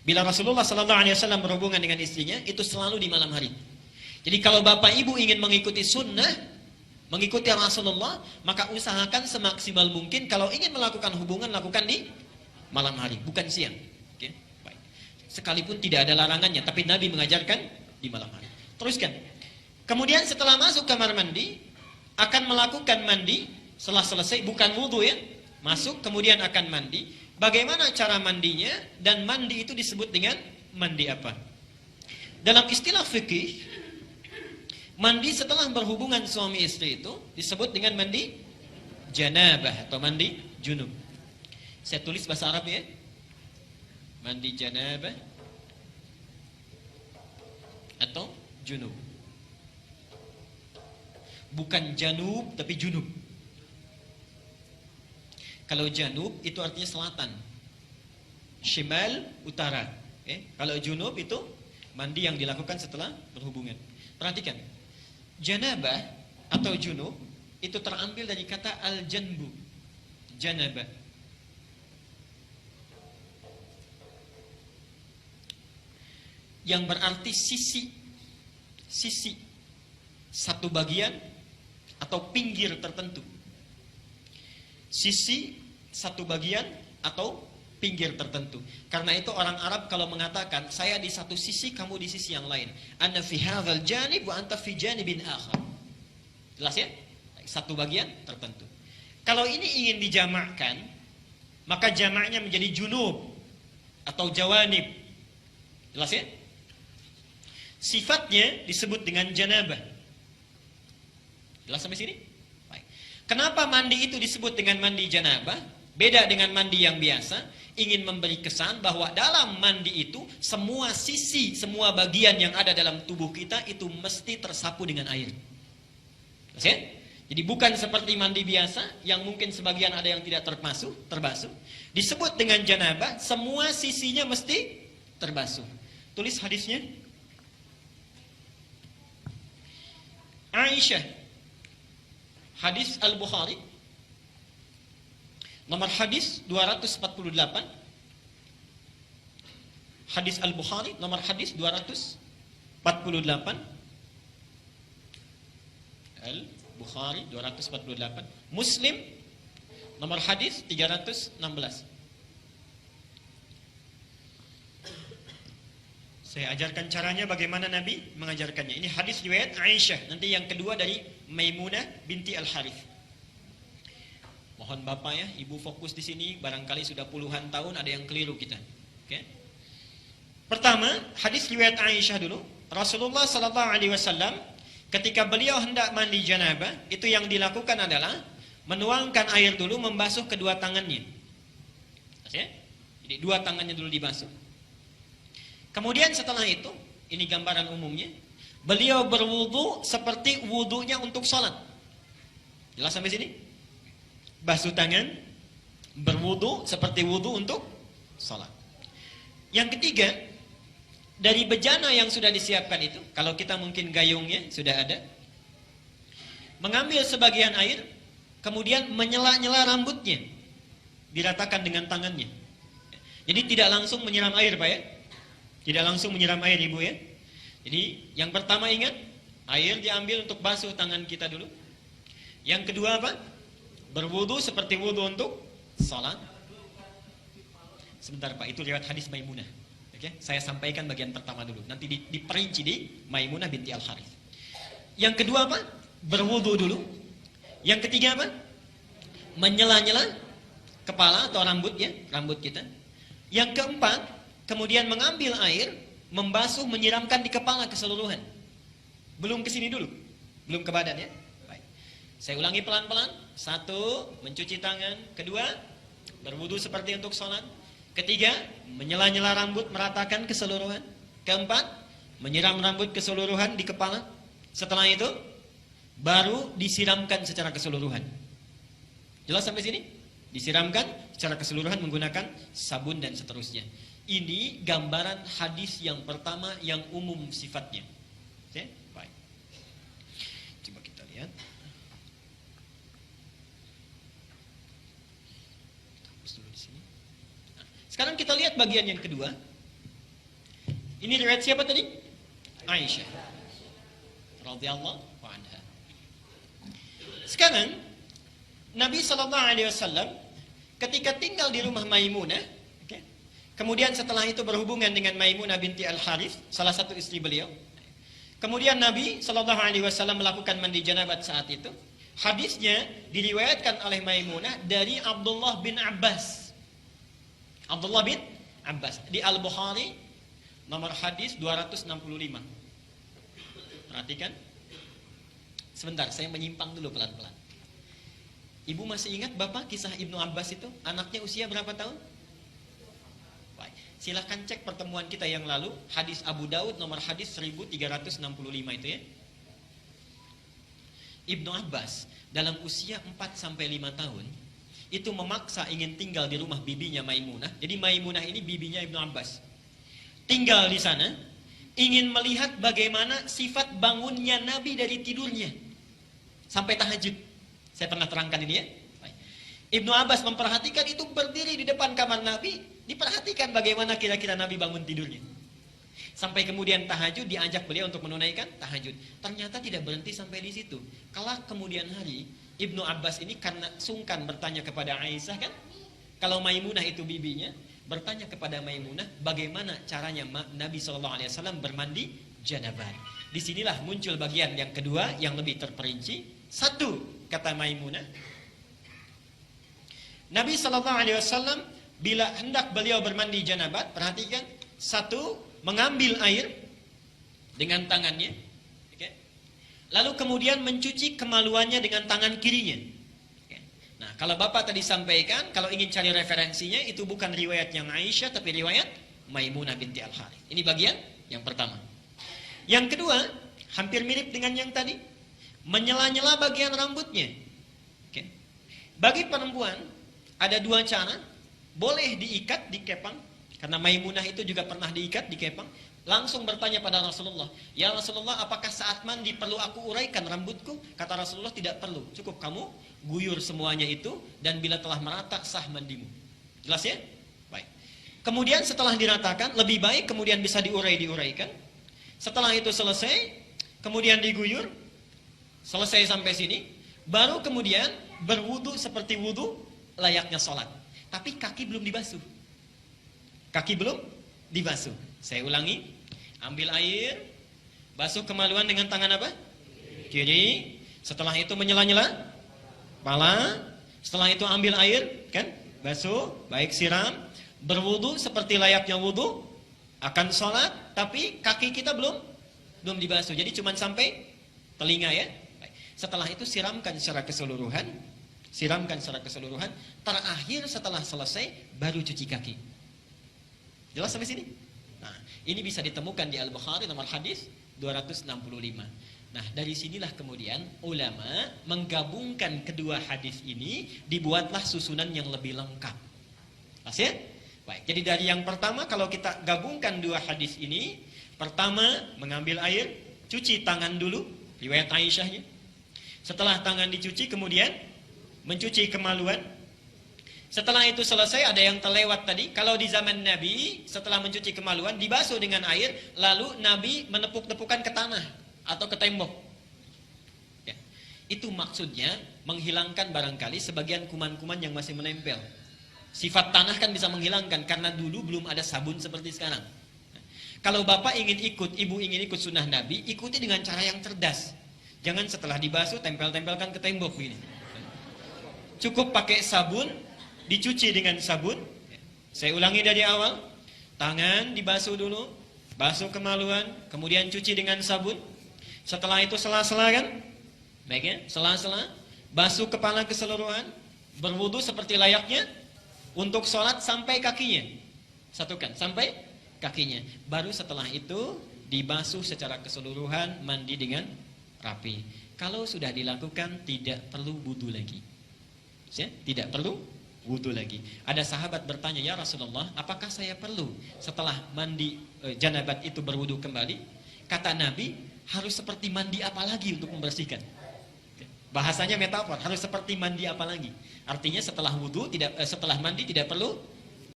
Bila Rasulullah SAW berhubungan dengan istrinya, itu selalu di malam hari. Jadi kalau bapak ibu ingin mengikuti sunnah, mengikuti Rasulullah, maka usahakan semaksimal mungkin kalau ingin melakukan hubungan, lakukan di malam hari, bukan siang. Oke, baik. Sekalipun tidak ada larangannya, tapi Nabi mengajarkan di malam hari. Teruskan. Kemudian setelah masuk kamar mandi, akan melakukan mandi. Setelah selesai, bukan wudhu ya, masuk kemudian akan mandi. Bagaimana cara mandinya, dan mandi itu disebut dengan mandi apa? Dalam istilah fikih, mandi setelah berhubungan suami istri itu disebut dengan mandi janabah atau mandi junub. Saya tulis bahasa Arab ya. Mandi janabah atau junub. Bukan janub tapi junub. Kalau janub itu artinya selatan, shimal utara. Kalau junub itu mandi yang dilakukan setelah berhubungan. Perhatikan, janabah atau junub itu terambil dari kata al-janbu, janabah. Yang berarti sisi, satu bagian atau pinggir tertentu. Sisi, satu bagian atau pinggir tertentu. Karena itu orang Arab kalau mengatakan saya di satu sisi, kamu di sisi yang lain. Ana fi hadzal janib wa anta fi janibin akhar. Jelas ya? Satu bagian tertentu. Kalau ini ingin dijamakkan, maka jamaknya menjadi junub atau jawanib. Jelas ya? Sifatnya disebut dengan janabah. Jelas sampai sini? Baik. Kenapa mandi itu disebut dengan mandi janabah? Beda dengan mandi yang biasa. Ingin memberi kesan bahwa dalam mandi itu semua sisi, semua bagian yang ada dalam tubuh kita itu mesti tersapu dengan air. Jelas ya? Jadi bukan seperti mandi biasa yang mungkin sebagian ada yang tidak terbasuh. Disebut dengan janabah, semua sisinya mesti terbasuh. Tulis hadisnya. Aisyah, hadis Al-Bukhari, nomor hadis 248. Hadis Al-Bukhari, nomor hadis 248. Al-Bukhari 248. Muslim, nomor hadis 316. Saya ajarkan caranya bagaimana Nabi mengajarkannya. Ini hadis riwayat Aisyah. Nanti yang kedua dari Maimunah binti Al-Harith. Mohon Bapak ya, Ibu fokus di sini. Barangkali sudah puluhan tahun ada yang keliru kita. Oke. Pertama, hadis riwayat Aisyah dulu. Rasulullah sallallahu alaihi wasallam ketika beliau hendak mandi janabah, itu yang dilakukan adalah menuangkan air dulu, membasuh kedua tangannya. Ya? Jadi dua tangannya dulu dibasuh. Kemudian setelah itu, ini gambaran umumnya, beliau berwudu seperti wudunya untuk sholat. Jelas sampai sini? Basuh tangan, berwudu seperti wudu untuk sholat. Yang ketiga, dari bejana yang sudah disiapkan itu, kalau kita mungkin gayungnya sudah ada, mengambil sebagian air, kemudian menyela-nyela rambutnya, diratakan dengan tangannya. Jadi tidak langsung menyiram air Pak ya. Tidak langsung menyiram air Ibu ya. Jadi yang pertama ingat, air diambil untuk basuh tangan kita dulu. Yang kedua apa? Berwudu seperti wudu untuk salat. Sebentar Pak, itu lewat hadis Maimunah. Oke, saya sampaikan bagian pertama dulu. Nanti diperinci di Maimunah binti Al-Harith. Yang kedua apa? Berwudu dulu. Yang ketiga apa? Menyela-nyela kepala atau rambut ya, rambut kita. Yang keempat, kemudian mengambil air, membasuh, menyiramkan di kepala keseluruhan. Belum ke sini dulu, belum ke badan ya. Baik. Saya ulangi pelan-pelan. Satu, mencuci tangan. Kedua, berwudu seperti untuk sholat. Ketiga, menyela-nyela rambut, meratakan keseluruhan. Keempat, menyiram rambut keseluruhan di kepala. Setelah itu, baru disiramkan secara keseluruhan. Jelas sampai sini? Disiramkan secara keseluruhan menggunakan sabun dan seterusnya. Ini gambaran hadis yang pertama yang umum sifatnya. Oke, baik. Coba kita lihat. Hapus dulu di sini. Sekarang kita lihat bagian yang kedua. Ini riwayat siapa tadi? Aisyah radhiyallahu anha. Sekarang Nabi SAW ketika tinggal di rumah Maimunah, kemudian setelah itu berhubungan dengan Maimunah binti Al-Harith, salah satu istri beliau. Kemudian Nabi SAW melakukan mandi janabat saat itu. Hadisnya diriwayatkan oleh Maimunah dari Abdullah bin Abbas. Abdullah bin Abbas di Al-Bukhari nomor hadis 265. Perhatikan. Sebentar, saya menyimpang dulu pelan-pelan. Ibu masih ingat Bapak kisah Ibnu Abbas itu? Anaknya usia berapa tahun? Baik. Silahkan cek pertemuan kita yang lalu, hadis Abu Daud nomor hadis 1365 itu ya. Ibnu Abbas dalam usia 4-5 tahun itu memaksa ingin tinggal di rumah bibinya Maimunah. Jadi Maimunah ini bibinya Ibnu Abbas. Tinggal di sana, ingin melihat bagaimana sifat bangunnya Nabi dari tidurnya sampai tahajud. Saya pernah terangkan ini ya. Ibnu Abbas memperhatikan itu berdiri di depan kamar Nabi, diperhatikan bagaimana kira-kira Nabi bangun tidurnya. Sampai kemudian tahajud, diajak beliau untuk menunaikan tahajud. Ternyata tidak berhenti sampai di situ. Kelak kemudian hari, Ibnu Abbas ini karena sungkan bertanya kepada Aisyah kan, kalau Maimunah itu bibinya, bertanya kepada Maimunah bagaimana caranya Nabi SAW bermandi janabat. Disinilah muncul bagian yang kedua yang lebih terperinci. Satu, kata Maimunah, Nabi SAW bila hendak beliau bermandi janabat, perhatikan, satu, mengambil air dengan tangannya, okay. Lalu kemudian mencuci kemaluannya dengan tangan kirinya. Okay. Nah, kalau Bapak tadi sampaikan, kalau ingin cari referensinya, itu bukan riwayat yang Aisyah, tapi riwayat Maimunah binti Al-Harith. Ini bagian yang pertama. Yang kedua, hampir mirip dengan yang tadi, menyela-nyela bagian rambutnya. Okay. Bagi perempuan, ada dua cara. Boleh diikat, dikepang. Karena Maimunah itu juga pernah diikat, dikepang. Langsung bertanya pada Rasulullah, ya Rasulullah, apakah saat mandi perlu aku uraikan rambutku? Kata Rasulullah, tidak perlu. Cukup kamu guyur semuanya itu, dan bila telah merata, sah mandimu. Jelas ya? Baik. Kemudian setelah diratakan, lebih baik kemudian bisa diuraikan. Setelah itu selesai, kemudian diguyur. Selesai sampai sini, baru kemudian berwudu seperti wudu layaknya sholat. Tapi kaki belum dibasuh. Kaki belum dibasuh. Saya ulangi, ambil air, basuh kemaluan dengan tangan apa? Kiri. Setelah itu menyela-nyela kepala. Setelah itu ambil air, kan? Basuh, baik siram, berwudu seperti layaknya wudu, akan sholat, tapi kaki kita belum dibasuh. Jadi cuma sampai telinga ya. Setelah itu siramkan secara keseluruhan. Terakhir setelah selesai baru cuci kaki. Jelas sampai sini? Nah, ini bisa ditemukan di Al-Bukhari nomor hadis 265. Nah, dari sinilah kemudian ulama menggabungkan kedua hadis ini, dibuatlah susunan yang lebih lengkap. Pas ya? Baik, jadi dari yang pertama kalau kita gabungkan dua hadis ini, pertama mengambil air, cuci tangan dulu, riwayat Aisyahnya. Setelah tangan dicuci kemudian mencuci kemaluan. Setelah itu selesai, ada yang terlewat tadi. Kalau di zaman Nabi, setelah mencuci kemaluan, dibasuh dengan air, lalu Nabi menepuk-tepukan ke tanah atau ke tembok. Ya. Itu maksudnya menghilangkan barangkali sebagian kuman-kuman yang masih menempel. Sifat tanah kan bisa menghilangkan, karena dulu belum ada sabun seperti sekarang. Kalau Bapak ingin ikut, Ibu ingin ikut sunnah Nabi, ikuti dengan cara yang cerdas. Jangan setelah dibasuh, tempel-tempelkan ke tembok begini. Cukup pakai sabun, dicuci dengan sabun. Saya ulangi dari awal. Tangan dibasuh dulu, basuh kemaluan, kemudian cuci dengan sabun. Setelah itu sela-sela kan? Baik ya, sela-sela, basuh kepala keseluruhan, berwudu seperti layaknya untuk sholat sampai kakinya. Satukan, sampai kakinya. Baru setelah itu dibasuh secara keseluruhan, mandi dengan rapi. Kalau sudah dilakukan, tidak perlu wudu lagi. Ya, tidak perlu wudu lagi. Ada sahabat bertanya, ya Rasulullah, apakah saya perlu setelah mandi janabat itu berwudu kembali? Kata Nabi, harus seperti mandi apa lagi untuk membersihkan? Bahasanya metafor, harus seperti mandi apa lagi? Artinya setelah wudu setelah mandi tidak perlu